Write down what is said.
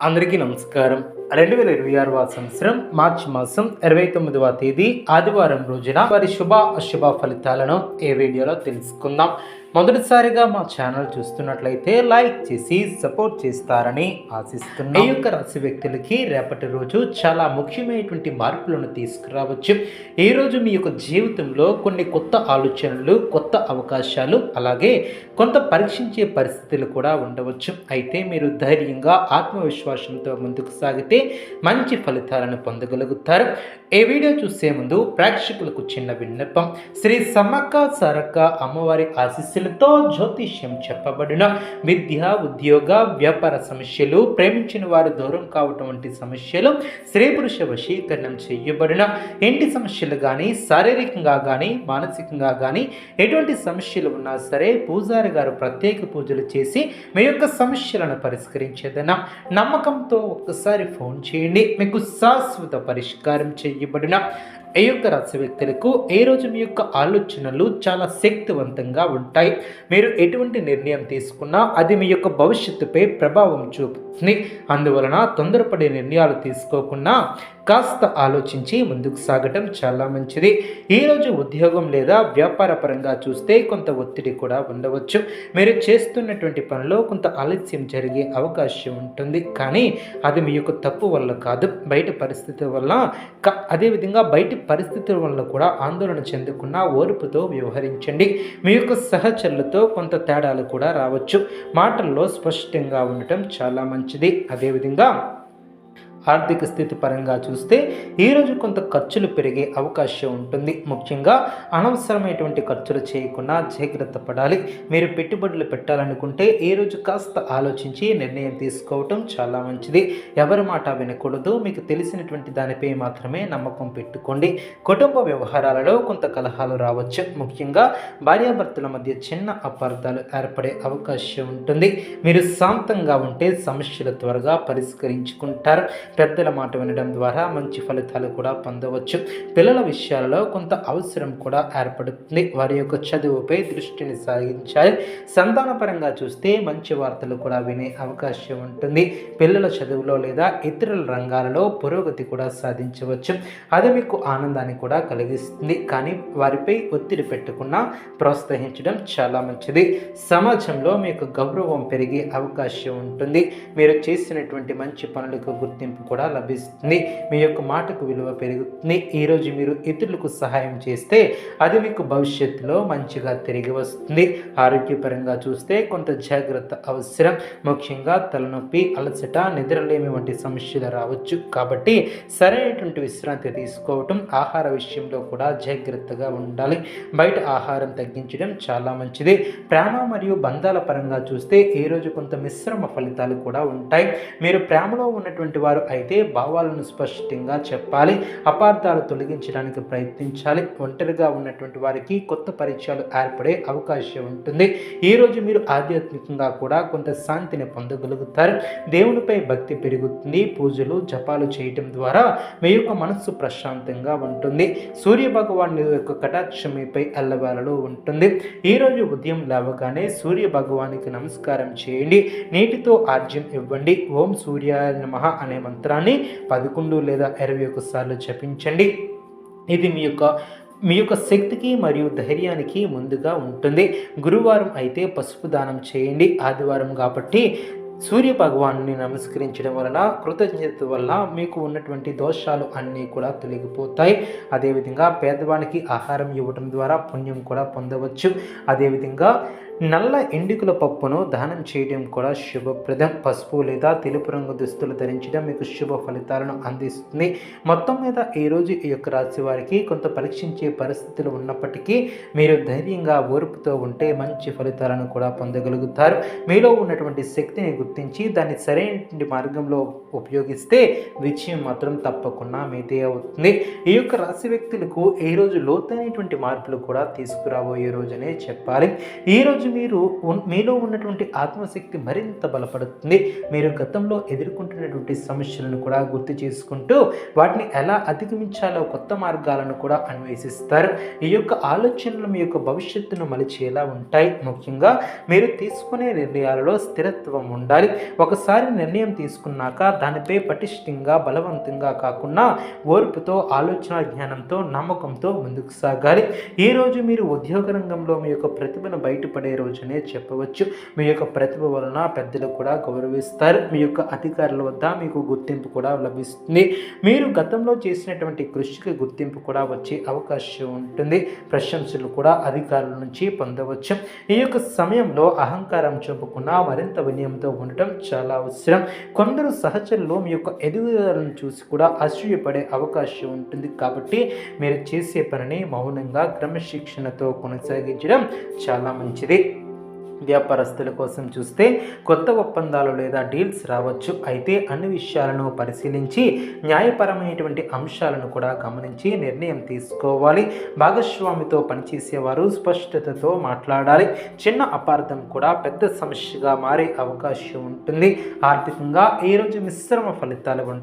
అందరికీ నమస్కారం. 2026 సంవత్సరం మార్చి మాసం 29వ తేదీ ఆదివారం రోజున వారి శుభ అశుభ ఫలితాలను ఈ వీడియోలో తెలుసుకుందాం. మొదటిసారిగా మా ఛానల్ చూస్తున్నట్లయితే లైక్ చేసి సపోర్ట్ చేస్తారని ఆశిస్తున్నాం. ఈ యొక్క రాశి వ్యక్తులకి రేపటి రోజు చాలా ముఖ్యమైనటువంటి మార్పులను తీసుకురావచ్చు. ఈ రోజు మీ యొక్క జీవితంలో కొన్ని కొత్త ఆలోచనలు, కొత్త అవకాశాలు, అలాగే కొంత పరీక్షించే పరిస్థితులు కూడా ఉండవచ్చు. అయితే మీరు ధైర్యంగా ఆత్మవిశ్వాసంతో ముందుకు సాగితే మంచి ఫలితాలను పొందగలుగుతారు. ఈ వీడియో చూసే ముందు ప్రేక్షకులకు చిన్న విన్నపం. శ్రీ సమ్మక్క సారక్క అమ్మవారి ఆశీస్సులతో జ్యోతిష్యం చెప్పబడిన విద్య, ఉద్యోగ, వ్యాపార సమస్యలు, ప్రేమించిన వారు దూరం కావటం వంటి సమస్యలు, స్త్రీ పురుష వశీకరణం చేయబడిన ఇంటి సమస్యలు కానీ, శారీరకంగా కానీ, మానసికంగా కానీ ఎటువంటి సమస్యలు ఉన్నా సరే పూజారి గారు ప్రత్యేక పూజలు చేసి మీ యొక్క సమస్యలను పరిష్కరించేదన నమ్మకంతో ఒక్కసారి ఫోన్ చేయండి. మీకు శాశ్వత పరిష్కారం చేయబడిన ఈ యొక్క రాశి వ్యక్తులకు ఈ రోజు మీ యొక్క ఆలోచనలు చాలా శక్తివంతంగా ఉంటాయి. మీరు ఎటువంటి నిర్ణయం తీసుకున్నా అది మీ యొక్క భవిష్యత్తుపై ప్రభావం చూపుతుంది. అందువలన తొందరపడే నిర్ణయాలు తీసుకోకుండా కాస్త ఆలోచించి ముందుకు సాగటం చాలా మంచిది. ఈరోజు ఉద్యోగం లేదా వ్యాపార పరంగా చూస్తే కొంత ఒత్తిడి కూడా ఉండవచ్చు. మీరు చేస్తున్నటువంటి పనిలో కొంత ఆలస్యం జరిగే అవకాశం ఉంటుంది. కానీ అది మీ యొక్క తప్పు వల్ల కాదు, బయట పరిస్థితి వల్ల. అదేవిధంగా బయట పరిస్థితుల వల్ల కూడా ఆందోళన చెందకుండా ఓర్పుతో వ్యవహరించండి. మీ యొక్క సహచరులతో కొంత తేడాలు కూడా రావచ్చు. మాటల్లో స్పష్టంగా ఉండటం చాలా మంచిది. అదేవిధంగా ఆర్థిక స్థితి పరంగా చూస్తే ఈరోజు కొంత ఖర్చులు పెరిగే అవకాశం ఉంటుంది. ముఖ్యంగా అనవసరమైనటువంటి ఖర్చులు చేయకుండా జాగ్రత్త పడాలి. మీరు పెట్టుబడులు పెట్టాలనుకుంటే ఈరోజు కాస్త ఆలోచించి నిర్ణయం తీసుకోవటం చాలా మంచిది. ఎవరి మాట వినకూడదు. మీకు తెలిసినటువంటి దానిపై మాత్రమే నమ్మకం పెట్టుకోండి. కుటుంబ వ్యవహారాలలో కొంత కలహాలు రావచ్చు. ముఖ్యంగా భార్యాభర్తల మధ్య చిన్న అపార్థాలు ఏర్పడే అవకాశం ఉంటుంది. మీరు శాంతంగా ఉంటే సమస్యలు త్వరగా పరిష్కరించుకుంటారు. పెద్దల మాట వినడం ద్వారా మంచి ఫలితాలు కూడా పొందవచ్చు. పిల్లల విషయాలలో కొంత అవసరం కూడా ఏర్పడుతుంది. వారి యొక్క చదువుపై దృష్టిని సాగించాలి. సంతానపరంగా చూస్తే మంచి వార్తలు కూడా వినే అవకాశం ఉంటుంది. పిల్లల చదువులో లేదా ఇతరుల రంగాలలో పురోగతి కూడా సాధించవచ్చు. అది మీకు ఆనందాన్ని కూడా కలిగిస్తుంది. కానీ వారిపై ఒత్తిడి పెట్టకుండా ప్రోత్సహించడం చాలా మంచిది. సమాజంలో మీకు గౌరవం పెరిగే అవకాశం ఉంటుంది. మీరు చేసినటువంటి మంచి పనులకు గుర్తింపు కూడా లభిస్తుంది. మీ యొక్క మాటకు విలువ పెరుగుతుంది. ఈరోజు మీరు ఇతరులకు సహాయం చేస్తే అది మీకు భవిష్యత్తులో మంచిగా తిరిగి వస్తుంది. ఆరోగ్యపరంగా చూస్తే కొంత జాగ్రత్త అవసరం. ముఖ్యంగా తలనొప్పి, అలసట, నిద్రలేమి వంటి సమస్యలు రావచ్చు. కాబట్టి సరైనటువంటి విశ్రాంతి తీసుకోవటం, ఆహార విషయంలో కూడా జాగ్రత్తగా ఉండాలి. బయట ఆహారం తగ్గించడం చాలా మంచిది. ప్రేమ మరియు బంధాల పరంగా చూస్తే ఈరోజు కొంత మిశ్రమ ఫలితాలు కూడా ఉంటాయి. మీరు ప్రేమలో ఉన్నటువంటి వారు అయితే భావాలను స్పష్టంగా చెప్పాలి. అపార్థాలు తొలగించడానికి ప్రయత్నించాలి. ఒంటరిగా ఉన్నటువంటి వారికి కొత్త పరిచయాలు ఏర్పడే అవకాశం ఉంటుంది. ఈరోజు మీరు ఆధ్యాత్మికంగా కూడా కొంత శాంతిని పొందగలుగుతారు. దేవునిపై భక్తి పెరుగుతుంది. పూజలు, జపాలు చేయటం ద్వారా మీ యొక్క మనస్సు ప్రశాంతంగా ఉంటుంది. సూర్య భగవాను యొక్క కటాక్షం మీపై ఎల్లవేళలో ఉంటుంది. ఈరోజు ఉదయం లేవగానే సూర్య భగవానికి నమస్కారం చేయండి. నీటితో ఆర్జ్యం ఇవ్వండి. ఓం సూర్యాయ నమః అనే మంత్రాన్ని 11 లేదా 21 సార్లు జపించండి. ఇది మీ యొక్క శక్తికి మరియు ధైర్యానికి ముందుగా ఉంటుంది. గురువారం అయితే పసుపు దానం చేయండి. ఆదివారం కాబట్టి సూర్య భగవాన్ని నమస్కరించడం వలన, కృతజ్ఞత వల్ల మీకు ఉన్నటువంటి దోషాలు అన్నీ కూడా తొలగిపోతాయి. అదేవిధంగా పేదవానికి ఆహారం ఇవ్వడం ద్వారా పుణ్యం కూడా పొందవచ్చు. అదేవిధంగా నల్ల ఎండుకల పప్పును దానం చేయడం కూడా శుభప్రదం. పసుపు లేదా తెలుపు రంగు దుస్తులు ధరించడం మీకు శుభ ఫలితాలను అందిస్తుంది. మొత్తం మీద ఈరోజు ఈ యొక్క రాశి వారికి కొంత పరీక్షించే పరిస్థితులు ఉన్నప్పటికీ మీరు ధైర్యంగా ఓర్పుతో ఉంటే మంచి ఫలితాలను కూడా పొందగలుగుతారు. మీలో ఉన్నటువంటి శక్తిని గుర్తించి దాన్ని సరైన మార్గంలో ఉపయోగిస్తే విజయం మాత్రం తప్పకుండా మీదే అవుతుంది. ఈ యొక్క రాశి వ్యక్తులకు ఈరోజు లోతైనటువంటి మార్పులు కూడా తీసుకురాబోయే రోజునే చెప్పాలి. ఈరోజు మీరు మీలో ఉన్నటువంటి ఆత్మశక్తి మరింత బలపడుతుంది. మీరు గతంలో ఎదుర్కొంటున్నటువంటి సమస్యలను కూడా గుర్తు చేసుకుంటూ వాటిని ఎలా అధిగమించాలో కొత్త మార్గాలను కూడా అన్వేషిస్తారు. ఈ యొక్క ఆలోచనలు మీ యొక్క భవిష్యత్తును మలిచేలా ఉంటాయి. ముఖ్యంగా మీరు తీసుకునే నిర్ణయాలలో స్థిరత్వం ఉండాలి. ఒకసారి నిర్ణయం తీసుకున్నాక దానిపై పటిష్టంగా బలవంతంగా కాకుండా ఓర్పుతో, ఆలోచన జ్ఞానంతో, నమ్మకంతో ముందుకు సాగాలి. ఈరోజు మీరు ఉద్యోగ రంగంలో మీ యొక్క ప్రతిభను బయటపడే రోజునే చెప్పవచ్చు. మీ యొక్క ప్రతిభ వలన పెద్దలు కూడా గౌరవిస్తారు. మీ యొక్క అధికారుల వద్ద మీకు గుర్తింపు కూడా లభిస్తుంది. మీరు గతంలో చేసినటువంటి కృషికి గుర్తింపు కూడా వచ్చే అవకాశం ఉంటుంది. ప్రశంసలు కూడా అధికారుల నుంచి పొందవచ్చు. ఈ యొక్క సమయంలో అహంకారం చూపకుండా మరింత వినయంతో ఉండటం చాలా అవసరం. కొందరు సహచరులు మీ యొక్క ఎదుగుదలను చూసి కూడా అసూయపడే అవకాశం ఉంటుంది. కాబట్టి మీరు చేసే పనిని మౌనంగా క్రమశిక్షణతో కొనసాగించడం చాలా మంచిది. వ్యాపారస్తుల కోసం చూస్తే కొత్త ఒప్పందాలు లేదా డీల్స్ రావచ్చు. అయితే అన్ని విషయాలను పరిశీలించి న్యాయపరమైనటువంటి అంశాలను కూడా గమనించి నిర్ణయం తీసుకోవాలి. భాగస్వామితో పనిచేసేవారు స్పష్టతతో మాట్లాడాలి. చిన్న అపార్థం కూడా పెద్ద సమస్యగా మారే అవకాశం ఉంటుంది. ఆర్థికంగా ఈరోజు మిశ్రమ ఫలితాలు ఉంటాయి.